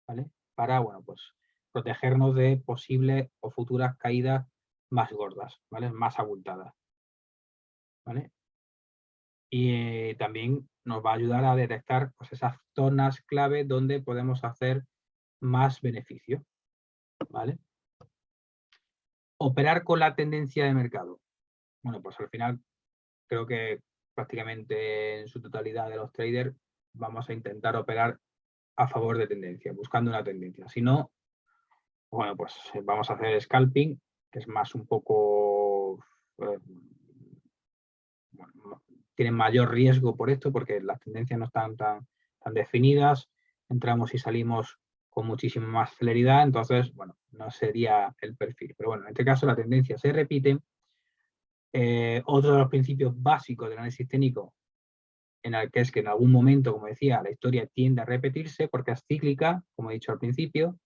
¿vale? Para, bueno, pues protegernos de posibles o futuras caídas más gordas, ¿vale? Más abultadas, ¿vale? Y también nos va a ayudar a detectar pues, esas zonas clave donde podemos hacer más beneficio, ¿vale? Operar con la tendencia de mercado. Bueno, pues al final creo que prácticamente en su totalidad de los traders vamos a intentar operar a favor de tendencia, buscando una tendencia. Si no, bueno, pues vamos a hacer scalping, que es más un poco... bueno, tienen mayor riesgo por esto, porque las tendencias no están tan definidas, entramos y salimos con muchísima más celeridad, entonces, bueno, no sería el perfil. Pero bueno, en este caso la tendencia se repite. Otro de los principios básicos del análisis técnico, en el que es que en algún momento, como decía, la historia tiende a repetirse porque es cíclica, como he dicho al principio,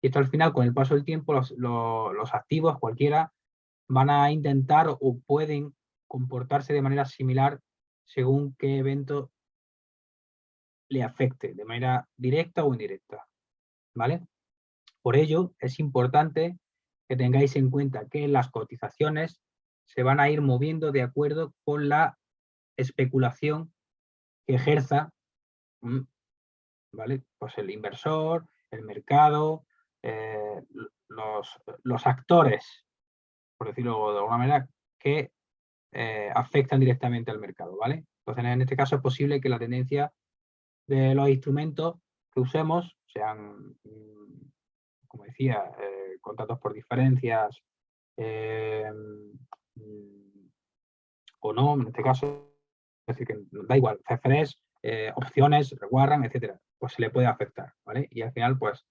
y esto al final, con el paso del tiempo, los activos, cualquiera, van a intentar o pueden comportarse de manera similar según qué evento le afecte, de manera directa o indirecta, ¿vale? Por ello, es importante que tengáis en cuenta que las cotizaciones se van a ir moviendo de acuerdo con la especulación que ejerza, ¿vale? Pues el inversor, el mercado, los actores, por decirlo de alguna manera, que afectan directamente al mercado, ¿vale? Entonces, en este caso es posible que la tendencia de los instrumentos que usemos sean, como decía, contratos por diferencias o no, en este caso, es decir, que da igual, CFDs, opciones, warrant, etcétera, pues se le puede afectar, ¿vale? Y al final, pues,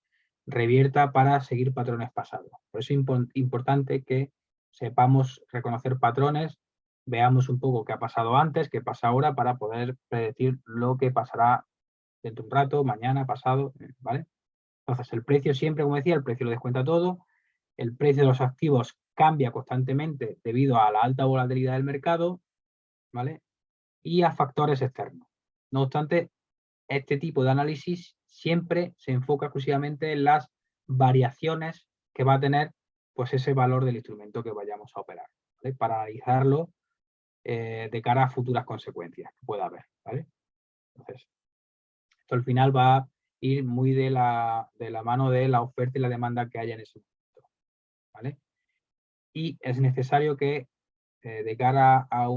revierta para seguir patrones pasados. Por eso es importante que sepamos reconocer patrones, veamos un poco qué ha pasado antes, qué pasa ahora, para poder predecir lo que pasará dentro de un rato, mañana, pasado, ¿vale? Entonces, el precio siempre, como decía, el precio lo descuenta todo, el precio de los activos cambia constantemente debido a la alta volatilidad del mercado, ¿vale? Y a factores externos. No obstante, este tipo de análisis siempre se enfoca exclusivamente en las variaciones que va a tener pues, ese valor del instrumento que vayamos a operar, ¿vale? Para analizarlo de cara a futuras consecuencias que pueda haber, ¿vale? Entonces, esto al final va a ir muy de la mano de la oferta y la demanda que haya en ese momento, ¿vale? Y es necesario que de cara a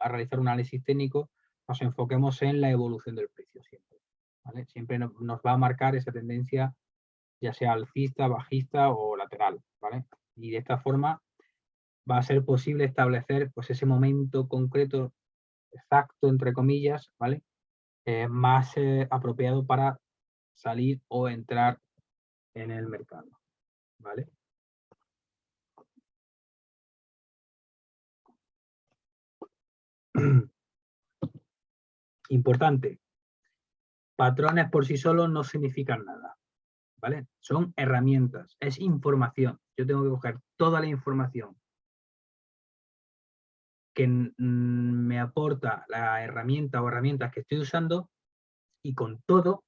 realizar un análisis técnico nos enfoquemos en la evolución del precio siempre, ¿vale? Siempre nos va a marcar esa tendencia, ya sea alcista, bajista o lateral, ¿vale? Y de esta forma va a ser posible establecer pues, ese momento concreto, exacto, entre comillas, ¿vale? Más apropiado para salir o entrar en el mercado, ¿vale? Importante, patrones por sí solos no significan nada, ¿vale? Son herramientas, es información. Yo tengo que coger toda la información que me aporta la herramienta o herramientas que estoy usando y con todo,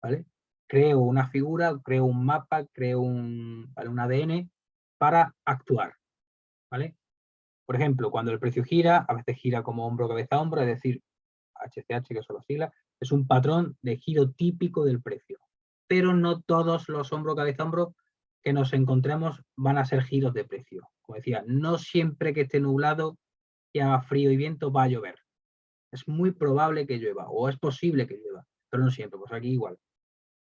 ¿vale? Creo una figura, creo un mapa, creo ¿vale? un ADN para actuar, ¿vale? Por ejemplo, cuando el precio gira, a veces gira como hombro, cabeza, hombro, es decir, HCH, que son las siglas, es un patrón de giro típico del precio. Pero no todos los hombro, cabeza, hombro que nos encontremos van a ser giros de precio. Como decía, no siempre que esté nublado y haga frío y viento va a llover. Es muy probable que llueva o es posible que llueva, pero no siempre, pues aquí igual.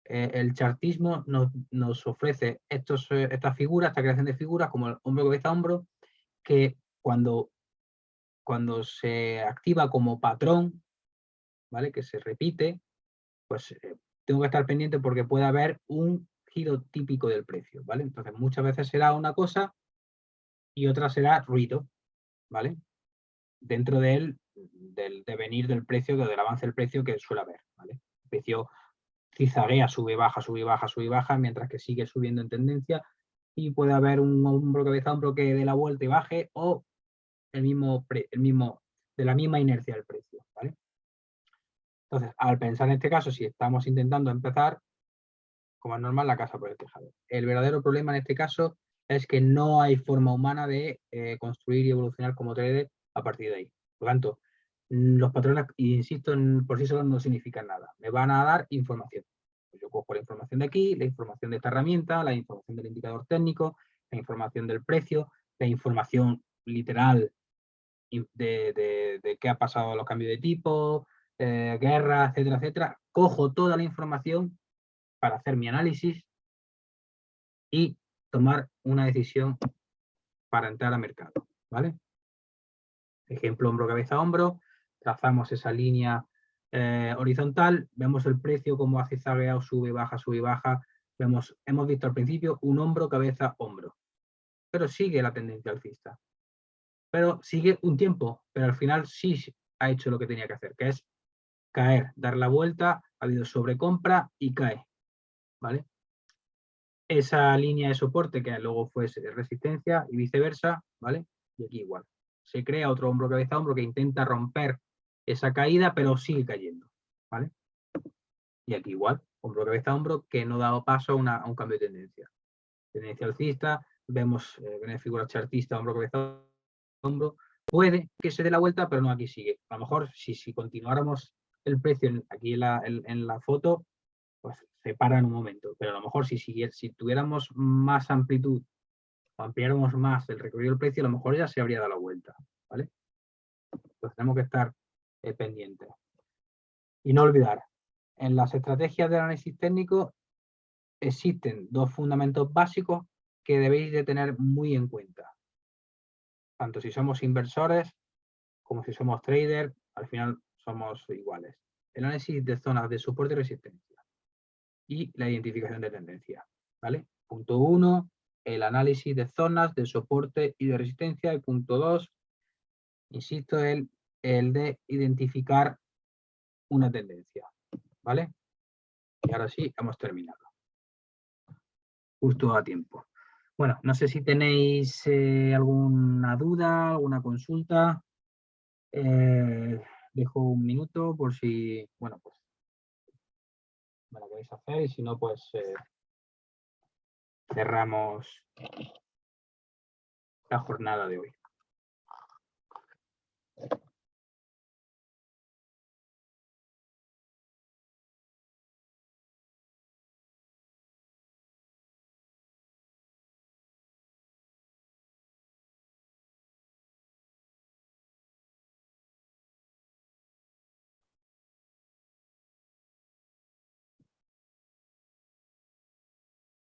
El chartismo nos ofrece estas figuras, esta creación de figuras como el hombro, cabeza, hombro, que cuando se activa como patrón, ¿vale? Que se repite, pues tengo que estar pendiente porque puede haber un giro típico del precio, ¿vale? Entonces muchas veces será una cosa y otra será ruido, ¿vale? Dentro del devenir del precio, del avance del precio que suele haber, ¿vale? El precio Cizaguea, sube, baja, sube, baja, sube, baja, mientras que sigue subiendo en tendencia, y puede haber un hombro, cabeza, hombro que dé la vuelta y baje, o de la misma inercia del precio, ¿vale? Entonces, al pensar en este caso, si estamos intentando empezar, como es normal, la casa por el tejado. El verdadero problema en este caso es que no hay forma humana de construir y evolucionar como trader a partir de ahí. Por lo tanto, los patrones, insisto, por sí solos no significan nada. Me van a dar información. Pues yo cojo la información de aquí, la información de esta herramienta, la información del indicador técnico, la información del precio, la información literal de qué ha pasado los cambios de tipo, guerra, etcétera, etcétera. Cojo toda la información para hacer mi análisis y tomar una decisión para entrar al mercado, ¿vale? Ejemplo, hombro, cabeza, hombro, trazamos esa línea horizontal, vemos el precio como hace zagueado, sube, baja, hemos visto al principio un hombro, cabeza, hombro, pero sigue la tendencia alcista, pero sigue un tiempo, pero al final sí ha hecho lo que tenía que hacer, que es caer, dar la vuelta, ha habido sobrecompra y cae, ¿vale? Esa línea de soporte que luego fue resistencia y viceversa, ¿vale? Y aquí igual. Se crea otro hombro, cabeza, hombro que intenta romper esa caída, pero sigue cayendo, ¿vale? Y aquí igual, hombro, cabeza, hombro, que no da paso a un cambio de tendencia. Tendencia alcista, vemos en figura chartista, hombro, cabeza, hombro, puede que se dé la vuelta, pero no, aquí sigue. A lo mejor si continuáramos el precio aquí en la foto, pues se para en un momento, pero a lo mejor si tuviéramos más amplitud o ampliáramos más el recorrido del precio, a lo mejor ya se habría dado la vuelta, ¿vale? Pues tenemos que estar pendientes. Y no olvidar, en las estrategias de análisis técnico existen dos fundamentos básicos que debéis de tener muy en cuenta. Tanto si somos inversores como si somos traders, al final somos iguales. El análisis de zonas de soporte y resistencia y la identificación de tendencia, ¿vale? Punto 1, el análisis de zonas de soporte y de resistencia. Y punto 2, insisto, el de identificar una tendencia, ¿vale? Y ahora sí, hemos terminado. Justo a tiempo. Bueno, no sé si tenéis alguna duda, alguna consulta. Dejo un minuto por si, bueno, pues me la queréis hacer y si no, pues cerramos la jornada de hoy.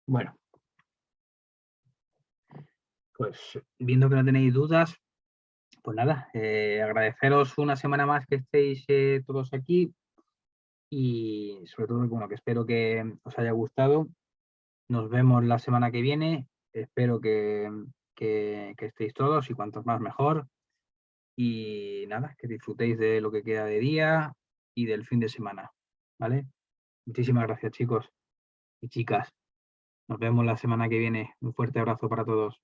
Bueno, pues viendo que no tenéis dudas, pues nada, agradeceros una semana más que estéis todos aquí y sobre todo, bueno, que espero que os haya gustado. Nos vemos la semana que viene. Espero que estéis todos y cuantos más mejor. Y nada, que disfrutéis de lo que queda de día y del fin de semana, ¿vale? Muchísimas gracias, chicos y chicas. Nos vemos la semana que viene. Un fuerte abrazo para todos.